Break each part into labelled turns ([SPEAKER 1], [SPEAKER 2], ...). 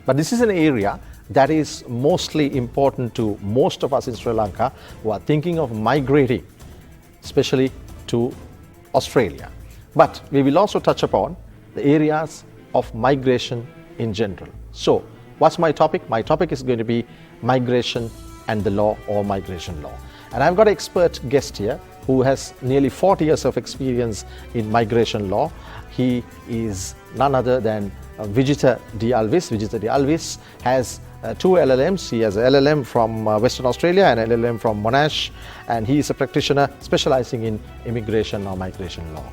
[SPEAKER 1] But this is an area that is mostly important to most of us in Sri Lanka who are thinking of migrating, especially to Australia. But we will also touch upon the areas of migration in general. So, what's my topic? My topic is going to be migration and the law, or migration law. And I've got an expert guest here who has nearly 40 years of experience in migration law. He is none other than Vijita D. Alvis. Vijita D. Alvis has two LLMs. He has an LLM from Western Australia and an LLM from Monash, and he is a practitioner specializing in immigration or migration law.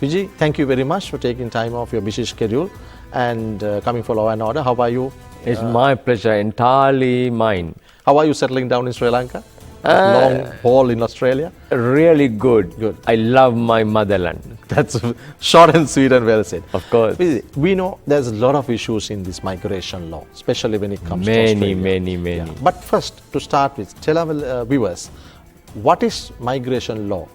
[SPEAKER 1] Vijay, thank you very much for taking time off your busy schedule and coming for Law and Order. How are you?
[SPEAKER 2] It's my pleasure, entirely mine.
[SPEAKER 1] How are you settling down in Sri Lanka? Long haul in Australia?
[SPEAKER 2] Really good.
[SPEAKER 1] Good.
[SPEAKER 2] I love my motherland.
[SPEAKER 1] That's short and sweet and well said.
[SPEAKER 2] Of course.
[SPEAKER 1] We know there's a lot of issues in this migration law, especially when it comes to Australia.
[SPEAKER 2] Many.
[SPEAKER 1] Yeah. But first, to start with, tell our viewers, what is migration law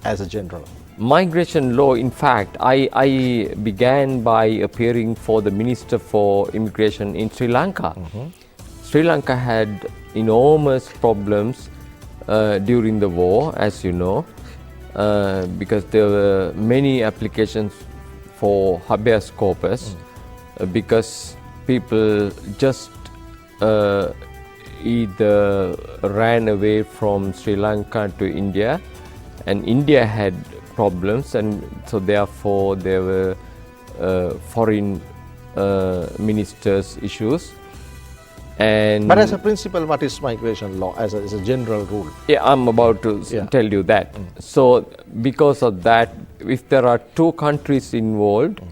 [SPEAKER 1] as a general?
[SPEAKER 2] Migration law, in fact, I began by appearing for the Minister for Immigration in Sri Lanka. Sri Lanka had enormous problems during the war, as you know, because there were many applications for habeas corpus because people just either ran away from Sri Lanka to India, and India had problems, and so therefore there were foreign ministers' issues.
[SPEAKER 1] But as a principle, what is migration law as a general rule?
[SPEAKER 2] Yeah, I'm about to tell you that. So because of that, if there are two countries involved,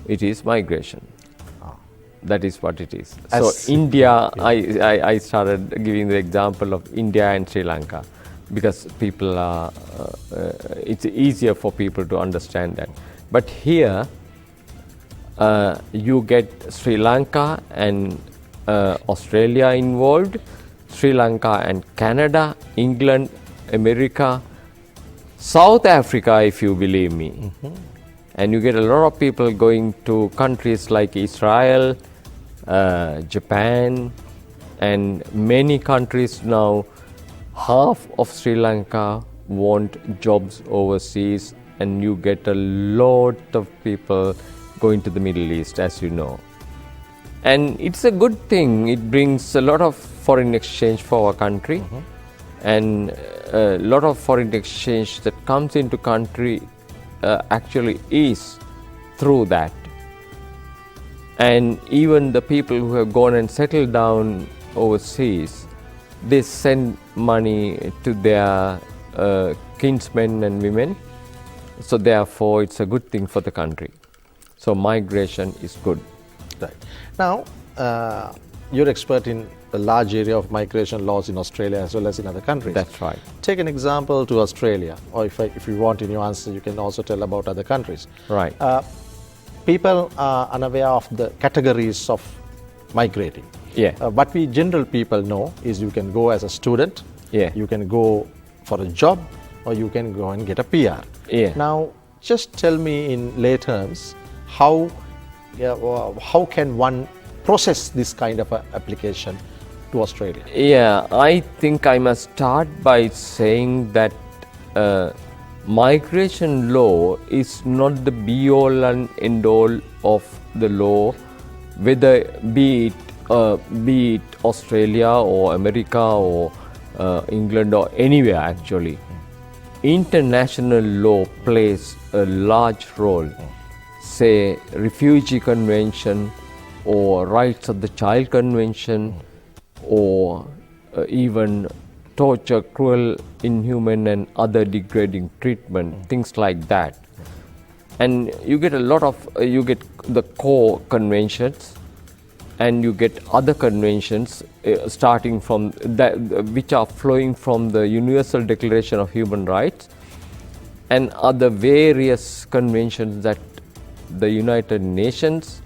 [SPEAKER 2] it is migration. That is what it is. So India, I started giving the example of India and Sri Lanka because people are, it's easier for people to understand that. But here, you get Sri Lanka and Australia involved, Sri Lanka and Canada, England, America, South Africa, if you believe me. And you get a lot of people going to countries like Israel, Japan, and many countries now. Half of Sri Lanka want jobs overseas, and you get a lot of people going to the Middle East, as you know. And it's a good thing. It brings a lot of foreign exchange for our country, and a lot of foreign exchange that comes into country actually is through that. And even the people who have gone and settled down overseas, they send money to their kinsmen and women. So therefore, it's a good thing for the country. So migration is good.
[SPEAKER 1] Right. Now, you're expert in a large area of migration laws in Australia as well as in other countries.
[SPEAKER 2] That's right.
[SPEAKER 1] Take an example to Australia, or if you want in your answer, you can also tell about other countries.
[SPEAKER 2] Right.
[SPEAKER 1] People are unaware of the categories of migrating.
[SPEAKER 2] Yeah.
[SPEAKER 1] What we general people know is you can go as a student, you can go for a job, or you can go and get a PR.
[SPEAKER 2] Yeah.
[SPEAKER 1] Now, just tell me in lay terms, how can one process this kind of a application to Australia?
[SPEAKER 2] Yeah, I think I must start by saying that migration law is not the be-all and end-all of the law, whether be it Australia or America or England or anywhere actually. International law plays a large role. Say Refugee Convention or Rights of the Child Convention or even torture, cruel, inhuman and other degrading treatment, things like that. And you get a lot of, you get the core conventions and you get other conventions starting from that, which are flowing from the Universal Declaration of Human Rights and other various conventions that the United Nations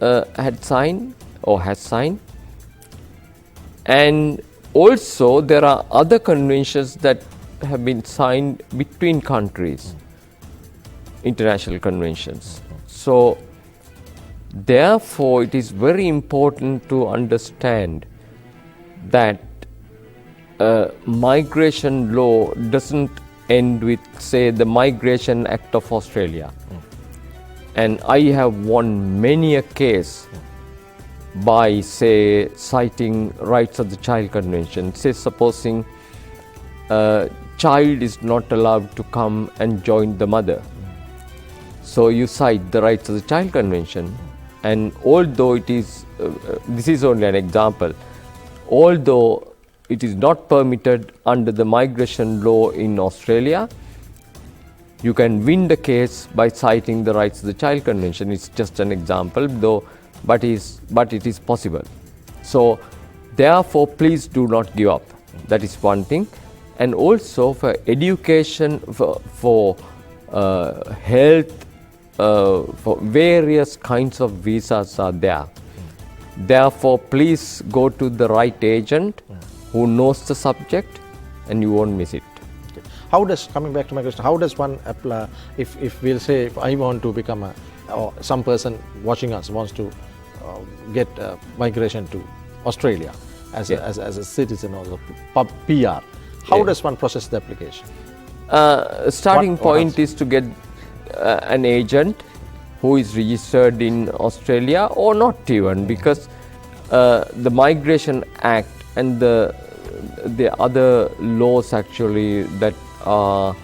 [SPEAKER 2] had signed or has signed. And also there are other conventions that have been signed between countries, international conventions. So Therefore, it is very important to understand that migration law doesn't end with, say, the Migration Act of Australia. And I have won many a case by, say, citing Rights of the Child Convention. Say, supposing a child is not allowed to come and join the mother. So you cite the Rights of the Child Convention, and although it is, this is only an example, although it is not permitted under the migration law in Australia, you can win the case by citing the Rights of the Child Convention. It's just an example, though, but it is possible. So, therefore, please do not give up. That is one thing. And also for education, for health, for various kinds of visas are there. Therefore, please go to the right agent who knows the subject, and you won't miss it.
[SPEAKER 1] How does, coming back to my question, how does one apply, if we'll say, if I want to become a, or some person watching us wants to get migration to Australia as a citizen or a PR, how does one process the application?
[SPEAKER 2] Starting point is to get an agent who is registered in Australia, or not even, because the Migration Act and the other laws actually that are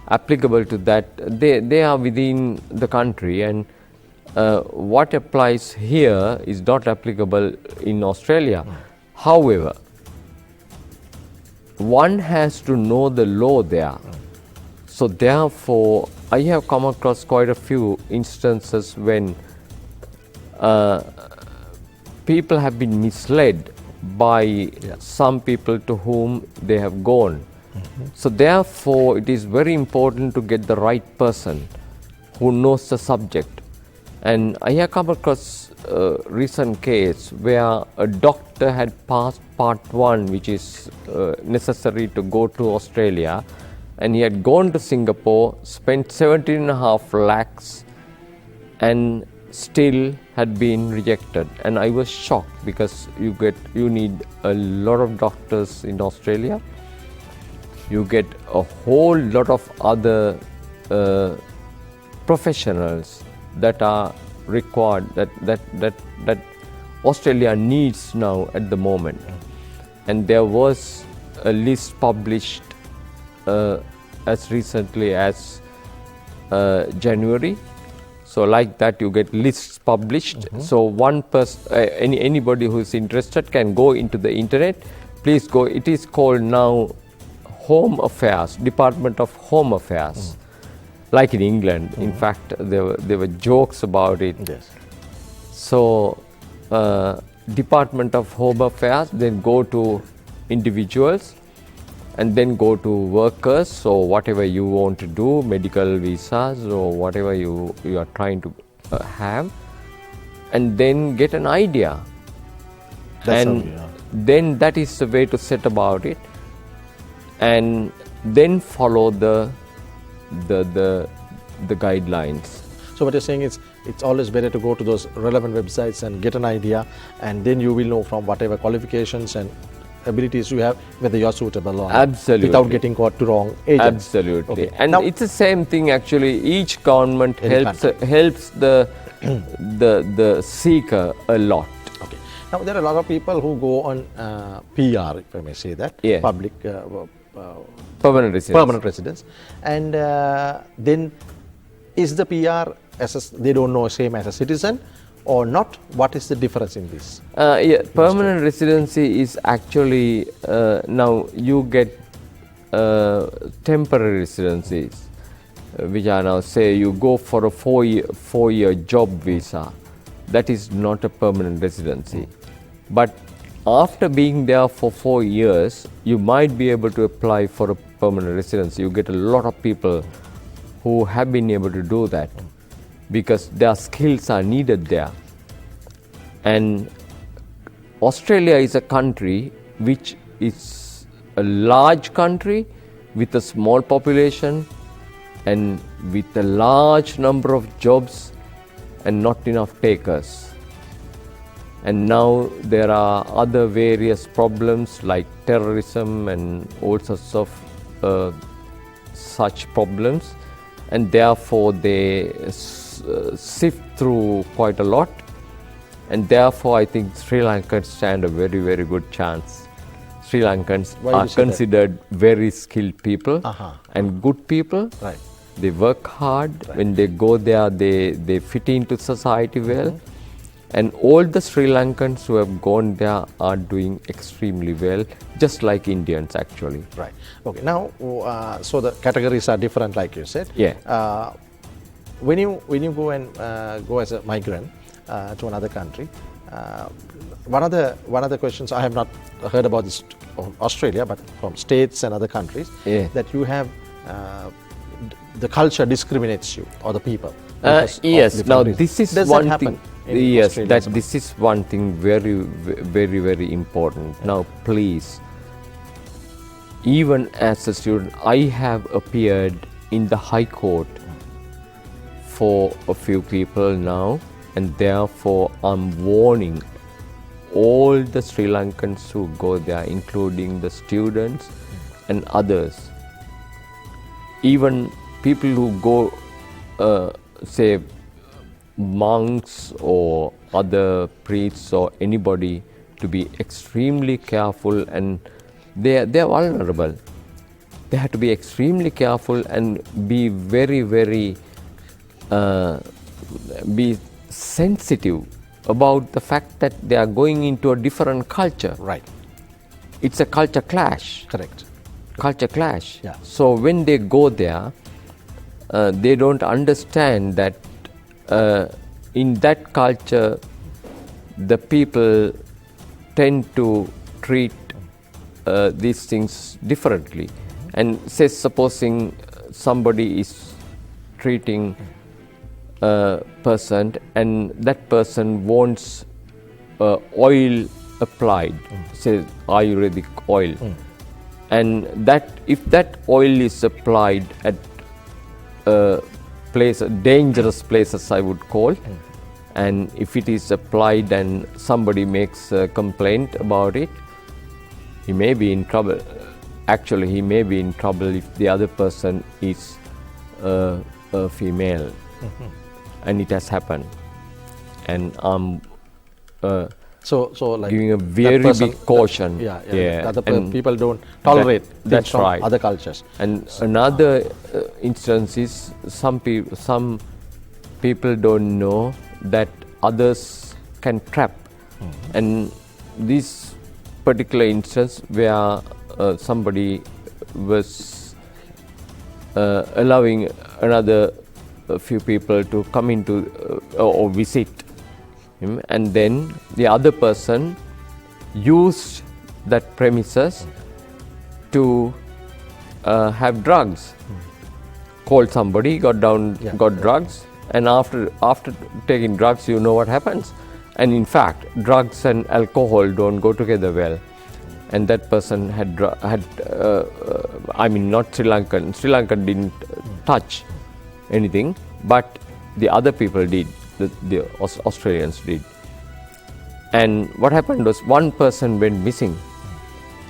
[SPEAKER 2] applicable to that, they are within the country, and what applies here is not applicable in Australia. However, one has to know the law there. So therefore, I have come across quite a few instances when people have been misled by some people to whom they have gone. So therefore, it is very important to get the right person who knows the subject. And I have come across a recent case where a doctor had passed part 1, which is necessary to go to Australia, and he had gone to Singapore, spent 17.5 lakhs, and still had been rejected. And I was shocked, because you need a lot of doctors in Australia. You get a whole lot of other professionals that are required, that Australia needs now at the moment. And there was a list published as recently as January. So like that, you get lists published. So one person, anybody who is interested can go into the internet. Please go. It is called now Home Affairs, Department of Home Affairs, like in England. In fact, there were jokes about it.
[SPEAKER 1] Yes.
[SPEAKER 2] So Department of Home Affairs, then go to individuals, and then go to workers. So whatever you want to do, medical visas or whatever you are trying to have, and then get an idea. Then that is the way to set about it, and then follow the guidelines.
[SPEAKER 1] So what you're saying is, it's always better to go to those relevant websites and get an idea, and then you will know from whatever qualifications and abilities you have whether you're suitable or not, without getting caught to wrong agent.
[SPEAKER 2] Absolutely. Okay. And now, it's the same thing actually. Each government helps the seeker a lot.
[SPEAKER 1] Okay. Now there are a lot of people who go on PR, if I may say that, public
[SPEAKER 2] permanent
[SPEAKER 1] residence, and then is the PR they don't know same as a citizen or not? What is the difference in this?
[SPEAKER 2] Permanent residency is actually now you get temporary residencies, which are now, say you go for a four-year job visa. That is not a permanent residency. But after being there for 4 years, you might be able to apply for a permanent residency. You get a lot of people who have been able to do that because their skills are needed there. And Australia is a country which is a large country with a small population and with a large number of jobs and not enough takers. And now there are other various problems like terrorism and all sorts of such problems, and therefore they sift through quite a lot, and therefore I think Sri Lankans stand a very, very good chance. Sri Lankans are considered very skilled people and good people.
[SPEAKER 1] Right.
[SPEAKER 2] They work hard. Right. When they go there, they fit into society well. And all the Sri Lankans who have gone there are doing extremely well, just like Indians actually.
[SPEAKER 1] Right. Okay. Now, so the categories are different, like you said.
[SPEAKER 2] Yeah.
[SPEAKER 1] When you go and go as a migrant to another country, one of the questions, I have not heard about this from Australia, but from states and other countries, that you have the culture discriminates you or the people.
[SPEAKER 2] Yes. Now this is one thing. Yes,
[SPEAKER 1] Australia
[SPEAKER 2] this is one thing very, very important. Yeah. Now, please, even as a student, I have appeared in the High Court for a few people now, and therefore I'm warning all the Sri Lankans who go there, including the students and others, even people who go, say, monks or other priests or anybody, to be extremely careful, and they are vulnerable. They have to be extremely careful and be very, very be sensitive about the fact that they are going into a different culture.
[SPEAKER 1] Right.
[SPEAKER 2] It's a culture clash.
[SPEAKER 1] Correct.
[SPEAKER 2] Culture clash.
[SPEAKER 1] Yeah.
[SPEAKER 2] So when they go there, they don't understand that in that culture, the people tend to treat these things differently. And say, supposing somebody is treating a person, and that person wants oil applied, say Ayurvedic oil, and that if that oil is applied at dangerous places, I would call, and if it is applied and somebody makes a complaint about it, he may be in trouble. Actually, he may be in trouble if the other person is a female, and it has happened. And I'm
[SPEAKER 1] so like
[SPEAKER 2] giving a very big caution.
[SPEAKER 1] People don't tolerate
[SPEAKER 2] that's
[SPEAKER 1] from
[SPEAKER 2] right.
[SPEAKER 1] other cultures.
[SPEAKER 2] And another instance is some people don't know that others can trap. And this particular instance where somebody was allowing another few people to come into or visit him, and then the other person used that premises to have drugs. Called somebody, got drugs, and after taking drugs, you know what happens. And in fact, drugs and alcohol don't go together well. And that person had I mean, not Sri Lankan. Sri Lankan didn't touch anything, but the other people did. The Australians did. And what happened was one person went missing,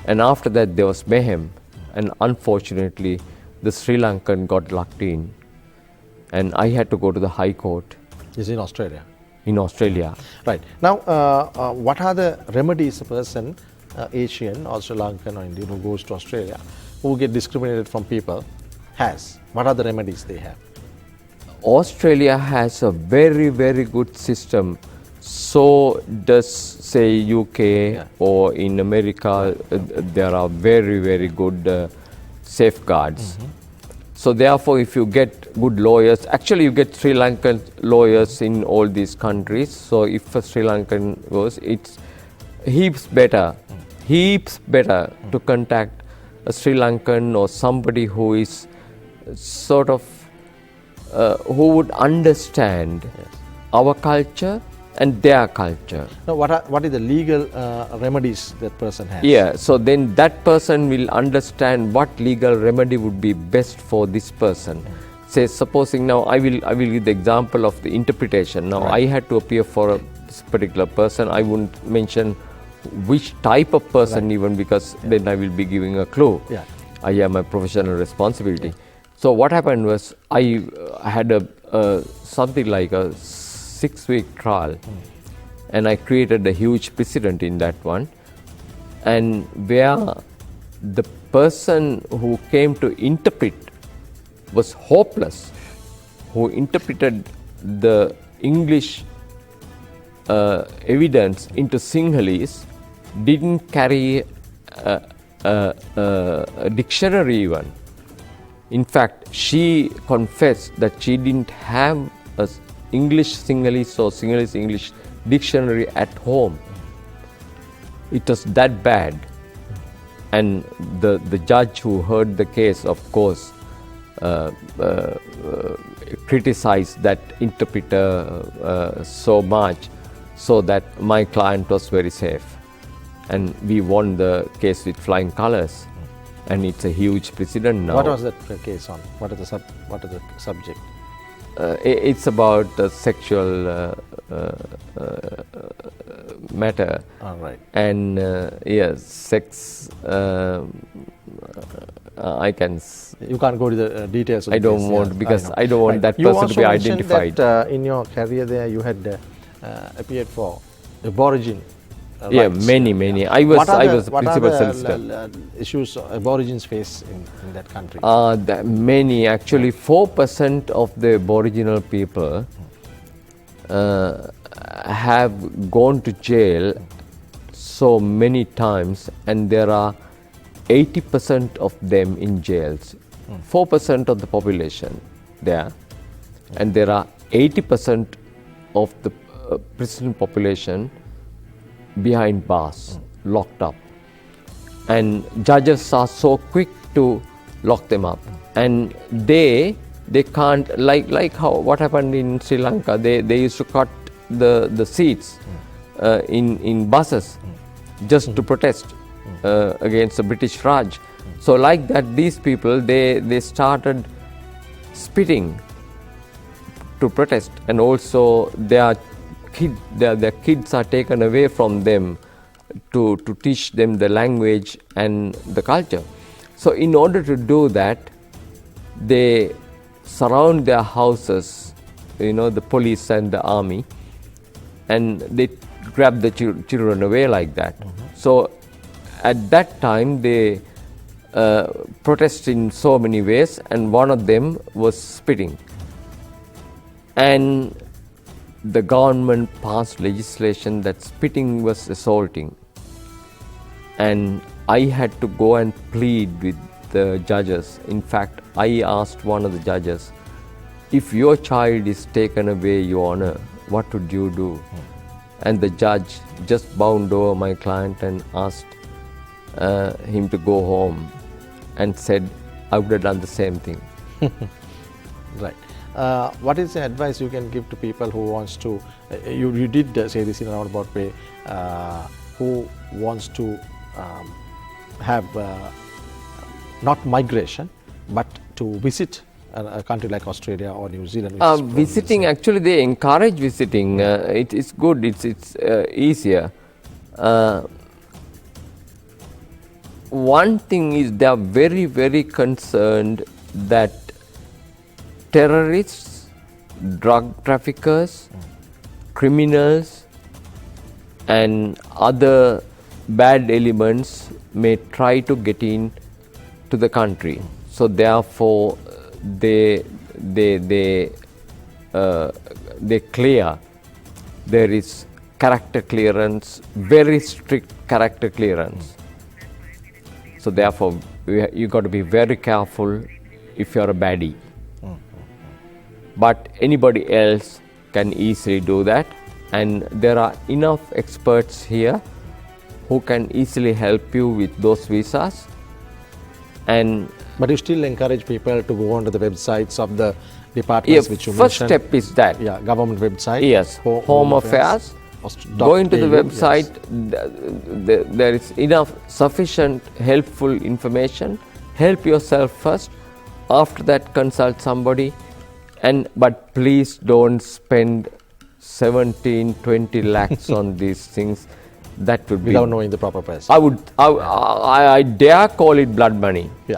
[SPEAKER 2] and after that there was mayhem, and unfortunately the Sri Lankan got locked in, and I had to go to the High Court.
[SPEAKER 1] Is in Australia?
[SPEAKER 2] In Australia.
[SPEAKER 1] Right. Now, what are the remedies a person, Asian or Sri Lankan or Indian, who goes to Australia, who get discriminated from people, has? What are the remedies they have?
[SPEAKER 2] Australia has a very, very good system. So does, say, UK or in America, there are very, very good safeguards. So therefore, if you get good lawyers, actually you get Sri Lankan lawyers in all these countries. So if a Sri Lankan goes, it's heaps better to contact a Sri Lankan or somebody who is sort of who would understand our culture and their culture.
[SPEAKER 1] Now, what is the legal remedies that person has?
[SPEAKER 2] Yeah, so then that person will understand what legal remedy would be best for this person. say, supposing now I will give the example of the interpretation. Now I had to appear for a particular person. I wouldn't mention which type of person even, because then I will be giving a clue.
[SPEAKER 1] Yeah.
[SPEAKER 2] I have my professional responsibility. So what happened was I had a something like a 6-week trial, and I created a huge precedent in that one, and where the person who came to interpret was hopeless, who interpreted the English evidence into Sinhalese, didn't carry a dictionary even. In fact, she confessed that she didn't have a English Sinhalese or Sinhalese English dictionary at home. It was that bad. And the judge who heard the case, of course, criticized that interpreter so much, so that my client was very safe. And we won the case with flying colors. And it's a huge precedent now.
[SPEAKER 1] What was that case on? What are the subject?
[SPEAKER 2] It's about sexual matter.
[SPEAKER 1] All right.
[SPEAKER 2] And yes, sex. I can.
[SPEAKER 1] You can't go to the details of
[SPEAKER 2] I don't
[SPEAKER 1] this,
[SPEAKER 2] want, because I don't want that
[SPEAKER 1] You
[SPEAKER 2] person to be
[SPEAKER 1] also mentioned
[SPEAKER 2] identified.
[SPEAKER 1] that in your career there you had appeared for Aborigine
[SPEAKER 2] Yeah,
[SPEAKER 1] rights.
[SPEAKER 2] many. I was principal
[SPEAKER 1] What are
[SPEAKER 2] solicitor.
[SPEAKER 1] the issues Aborigines face in that country?
[SPEAKER 2] Many, actually 4% of the Aboriginal people have gone to jail so many times, and there are 80% of them in jails. 4% of the population there, and there are 80% of the prison population behind bars, locked up. And judges are so quick to lock them up, and they can't, like how what happened in Sri Lanka. They used to cut the seats in buses just to protest against the British Raj. So like that, these people they started spitting to protest, and also their kids are taken away from them to teach them the language and the culture. So in order to do that, they surround their houses, the police and the army, and they grab the children away like that. So at that time they protest in so many ways, and one of them was spitting. And the government passed legislation that spitting was assaulting. And I had to go and plead with the judges. In fact, I asked one of the judges, if your child is taken away, Your Honor, what would you do? And the judge just bound over my client and asked him to go home, and said, I would have done the same thing.
[SPEAKER 1] Right. What is the advice you can give to people who wants to, you did say this in a roundabout way, who wants to have not migration, but to visit a country like Australia or New Zealand?
[SPEAKER 2] Visiting, actually they encourage visiting. It is good, it's easier. One thing is, they are very, very concerned that terrorists, drug traffickers, criminals and other bad elements may try to get in to the country. So therefore they clear. There is character clearance, very strict character clearance. So therefore you got to be very careful if you are a baddie. But anybody else can easily do that, and there are enough experts here who can easily help you with those visas.
[SPEAKER 1] But you still encourage people to go onto the websites of the departments which you
[SPEAKER 2] first
[SPEAKER 1] mentioned.
[SPEAKER 2] step is that.
[SPEAKER 1] Yeah, government website.
[SPEAKER 2] Yes, Home Affairs. Go into the website.
[SPEAKER 1] Yes.
[SPEAKER 2] There is enough sufficient helpful information. Help yourself first. after that consult somebody, but please don't spend 17-20 lakhs on these things. That would
[SPEAKER 1] without
[SPEAKER 2] be,
[SPEAKER 1] knowing the proper price.
[SPEAKER 2] I dare call it blood money.
[SPEAKER 1] Yeah.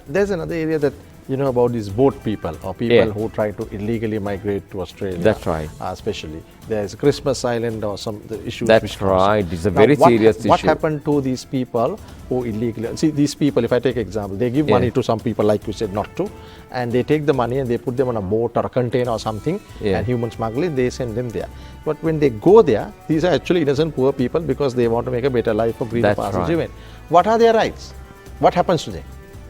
[SPEAKER 1] There's another area that you know about these boat people or people
[SPEAKER 2] Yeah.
[SPEAKER 1] who try to illegally migrate to Australia.
[SPEAKER 2] That's right.
[SPEAKER 1] Especially there's Christmas Island or some the issues.
[SPEAKER 2] That's
[SPEAKER 1] which comes.
[SPEAKER 2] right. It's a
[SPEAKER 1] Now,
[SPEAKER 2] very serious
[SPEAKER 1] What
[SPEAKER 2] issue.
[SPEAKER 1] happened to these people who illegally? See, these people. If I take example, they give
[SPEAKER 2] Yeah.
[SPEAKER 1] money to some people, like you said, not to, and they take the money and they put them on a boat or a container or something,
[SPEAKER 2] Yeah.
[SPEAKER 1] and human smuggling. They send them there. But when they go there, these are actually innocent poor people because they want to make a better life for greener
[SPEAKER 2] That's
[SPEAKER 1] pastures.
[SPEAKER 2] right.
[SPEAKER 1] Even. What are their rights? What happens to them?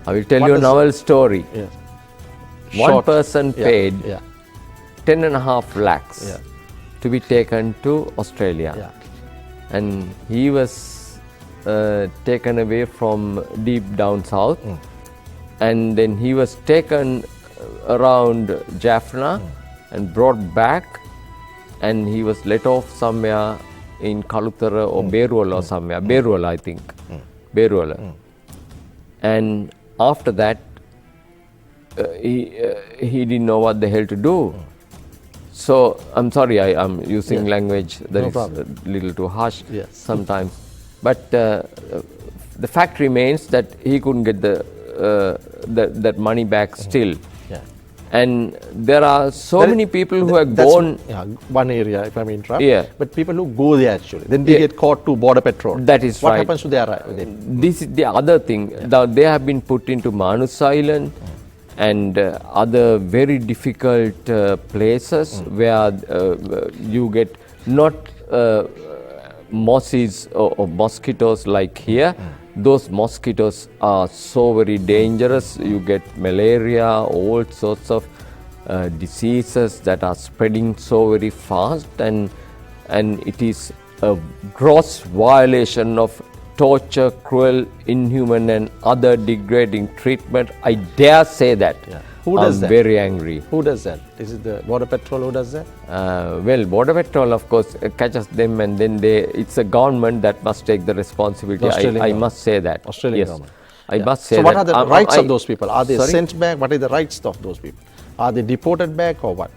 [SPEAKER 2] I will tell
[SPEAKER 1] What
[SPEAKER 2] you a
[SPEAKER 1] is-
[SPEAKER 2] novel story.
[SPEAKER 1] Yes.
[SPEAKER 2] One
[SPEAKER 1] Short.
[SPEAKER 2] person
[SPEAKER 1] Yeah,
[SPEAKER 2] paid
[SPEAKER 1] yeah.
[SPEAKER 2] 10.5 lakhs
[SPEAKER 1] Yeah.
[SPEAKER 2] to be taken to Australia.
[SPEAKER 1] Yeah.
[SPEAKER 2] And he was taken away from deep down south. And then he was taken around Jaffna and brought back, and he was let off somewhere in Kalutara or Beruala or somewhere. Beruala, I think. Beruala. And after that, he didn't know what the hell to do. So I'm sorry, I'm using language that
[SPEAKER 1] No
[SPEAKER 2] is
[SPEAKER 1] problem.
[SPEAKER 2] a little too harsh
[SPEAKER 1] Yes.
[SPEAKER 2] sometimes. But the fact remains that he couldn't get that money back still.
[SPEAKER 1] Yeah.
[SPEAKER 2] And there are so
[SPEAKER 1] That is-
[SPEAKER 2] many people who have
[SPEAKER 1] That's
[SPEAKER 2] gone.
[SPEAKER 1] one area, if I may interrupt.
[SPEAKER 2] Yeah.
[SPEAKER 1] But people who go there actually, then they
[SPEAKER 2] Yeah.
[SPEAKER 1] get caught to border patrol.
[SPEAKER 2] That is
[SPEAKER 1] what
[SPEAKER 2] right.
[SPEAKER 1] happens to their them?
[SPEAKER 2] This is the other thing. Now, they have been put into Manus Island and other very difficult places where you get not mosses or mosquitoes like here. Those mosquitoes are so very dangerous. You get malaria, all sorts of diseases that are spreading so very fast, and it is a gross violation of torture, cruel, inhuman and other degrading treatment. I dare say that.
[SPEAKER 1] Yeah. Who does
[SPEAKER 2] I'm
[SPEAKER 1] that?
[SPEAKER 2] very angry.
[SPEAKER 1] Who does that? Is it the border patrol who does that?
[SPEAKER 2] Well, Border Patrol, of course, catches them, and then it's a government that must take the responsibility.
[SPEAKER 1] The Australian
[SPEAKER 2] I
[SPEAKER 1] government.
[SPEAKER 2] must say that.
[SPEAKER 1] Australian
[SPEAKER 2] yes.
[SPEAKER 1] government.
[SPEAKER 2] I
[SPEAKER 1] Yeah.
[SPEAKER 2] must say
[SPEAKER 1] so
[SPEAKER 2] that.
[SPEAKER 1] what are the rights of those people? Are they
[SPEAKER 2] Sorry?
[SPEAKER 1] sent back? What are the rights of those people? Are they deported back or what?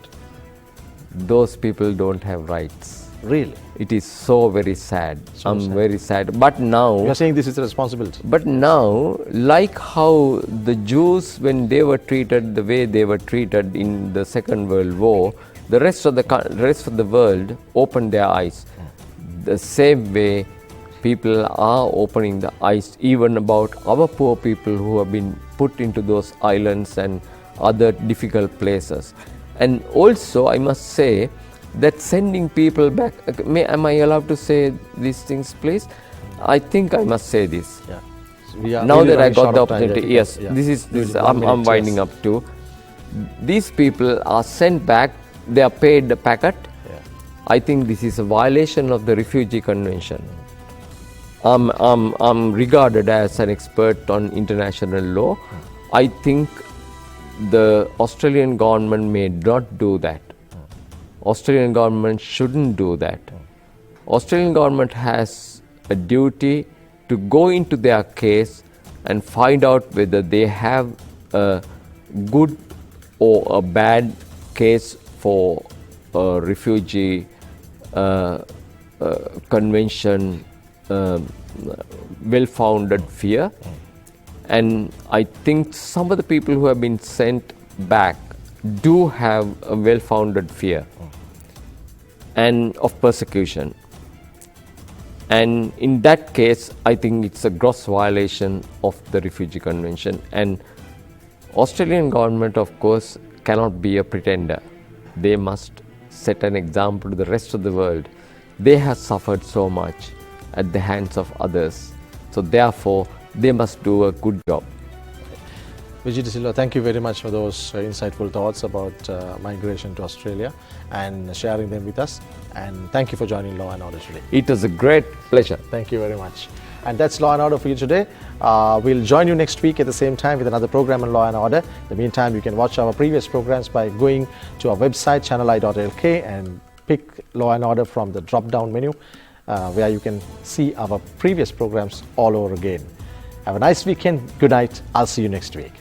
[SPEAKER 2] Those people don't have rights.
[SPEAKER 1] Really?
[SPEAKER 2] It is so very sad.
[SPEAKER 1] So
[SPEAKER 2] I'm
[SPEAKER 1] sad.
[SPEAKER 2] very sad. But now,
[SPEAKER 1] You are saying this is a responsibility.
[SPEAKER 2] But now, like how the Jews, when they were treated the way they were treated in the Second World War, the rest of the world opened their eyes. The same way, people are opening the eyes even about our poor people who have been put into those islands and other difficult places. And also, I must say that sending people back. Am I allowed to say these things, please? I think I must say this.
[SPEAKER 1] Yeah. So we are
[SPEAKER 2] Now
[SPEAKER 1] really
[SPEAKER 2] that I
[SPEAKER 1] running
[SPEAKER 2] got
[SPEAKER 1] short
[SPEAKER 2] the
[SPEAKER 1] of time,
[SPEAKER 2] opportunity,
[SPEAKER 1] yeah,
[SPEAKER 2] yes,
[SPEAKER 1] yeah.
[SPEAKER 2] this is
[SPEAKER 1] Really, 1
[SPEAKER 2] I'm
[SPEAKER 1] minute,
[SPEAKER 2] winding
[SPEAKER 1] yes.
[SPEAKER 2] up to. These people are sent back. They are paid the packet.
[SPEAKER 1] Yeah.
[SPEAKER 2] I think this is a violation of the Refugee Convention. I'm regarded as an expert on international law. I think the Australian government may not do that. Australian government shouldn't do that. Australian government has a duty to go into their case and find out whether they have a good or a bad case for a refugee convention well-founded fear. And I think some of the people who have been sent back do have a well-founded fear and of persecution. And in that case, I think it's a gross violation of the Refugee Convention. And Australian government, of course, cannot be a pretender. They must set an example to the rest of the world. They have suffered so much at the hands of others. So therefore, they must do a good job.
[SPEAKER 1] Vijay De Silva, thank you very much for those insightful thoughts about migration to Australia and sharing them with us. And thank you for joining Law and Order today.
[SPEAKER 2] It was a great pleasure.
[SPEAKER 1] Thank you very much. And that's Law and Order for you today. We'll join you next week at the same time with another program on Law and Order. In the meantime, you can watch our previous programs by going to our website channeli.lk and pick Law and Order from the drop-down menu where you can see our previous programs all over again. Have a nice weekend. Good night. I'll see you next week.